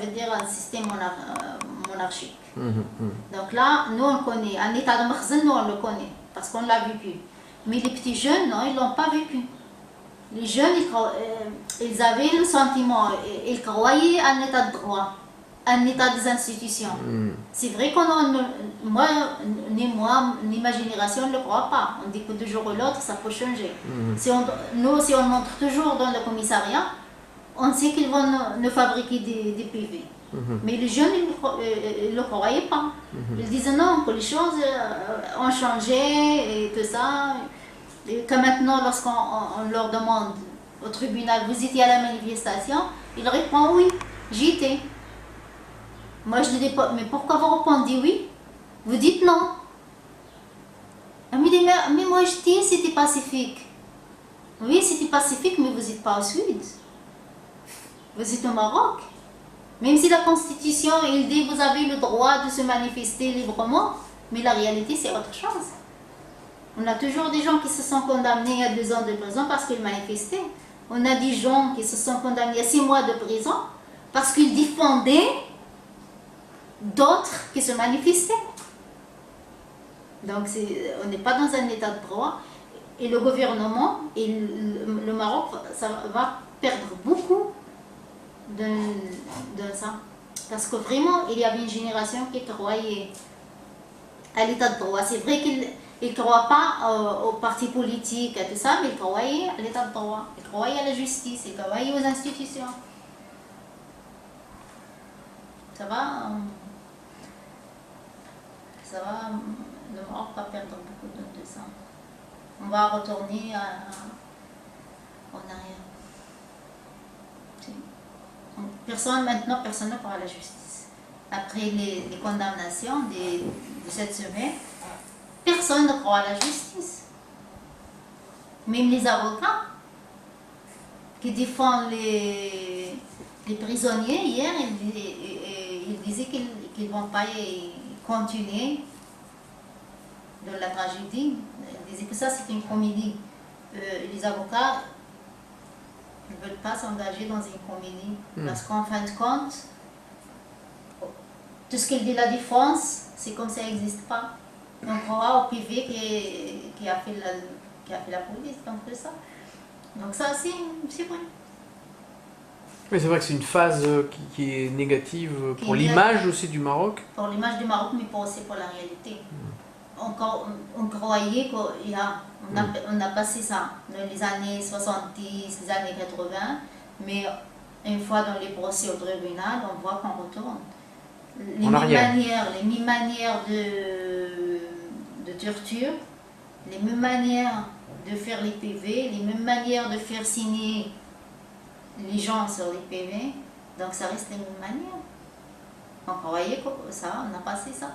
veut dire un système monarchique. Donc là, nous on connaît, un état de Makhzen, nous on le connaît, parce qu'on l'a vécu. Mais les petits jeunes, non, ils ne l'ont pas vécu. Les jeunes, ils avaient le sentiment, ils croyaient à un état de droit, un état des institutions. C'est vrai qu'on moi, ni ma génération ne le croit pas. On dit que de jour au l'autre, ça peut changer. Si on montre toujours dans le commissariat, on sait qu'ils vont nous fabriquer des PV. Mais les jeunes, ils ne le croyaient pas. Ils disaient non, que les choses ont changé et tout ça. Et que maintenant, lorsqu'on leur demande au tribunal, vous étiez à la manifestation, ils répondent oui, j'y étais. Moi, je ne dis pas, mais pourquoi vous répondez oui? Vous dites non. Elle me dit, mais moi, je dis, c'était pacifique. Oui, c'était pacifique, mais vous n'êtes pas au Sud. Vous êtes au Maroc. Même si la Constitution, il dit, vous avez le droit de se manifester librement, mais la réalité, c'est autre chose. On a toujours des gens qui se sont condamnés à 2 ans de prison parce qu'ils manifestaient. On a des gens qui se sont condamnés à 6 mois de prison parce qu'ils défendaient d'autres qui se manifestaient. Donc on n'est pas dans un état de droit. Et le gouvernement et le Maroc, ça va perdre beaucoup de ça. Parce que vraiment, il y avait une génération qui croyait à l'état de droit. C'est vrai qu'ils ne croient pas aux partis politiques et tout ça, mais ils croyaient à l'état de droit. Ils croyaient à la justice, ils croyaient aux institutions. Ça va, le Maroc va perdre beaucoup de ça. On va retourner en arrière. Maintenant, personne ne croit à la justice. Après les condamnations de cette semaine, personne ne croit à la justice. Même les avocats qui défendent les prisonniers, hier, ils disaient qu'ils ne vont pas continuer dans la tragédie. Ils disaient que ça, c'est une comédie. Les avocats ne veulent pas s'engager dans une comédie. Parce qu'en fin de compte, tout ce qu'il dit la défense, c'est comme ça n'existe pas. On croit au PV qui a fait la police, donc c'est ça. Donc ça, c'est vrai. Mais c'est vrai que c'est une phase qui est négative pour l'image aussi du Maroc. Pour l'image du Maroc, mais aussi pour la réalité. On croyait qu'on a passé ça dans les années 70, les années 80, mais une fois dans les procès au tribunal, on voit qu'on retourne. Les mêmes manières de torture, les mêmes manières de faire les PV, les mêmes manières de faire signer les gens sur les PV, donc ça reste les mêmes manières. On croyait que ça, on a passé ça.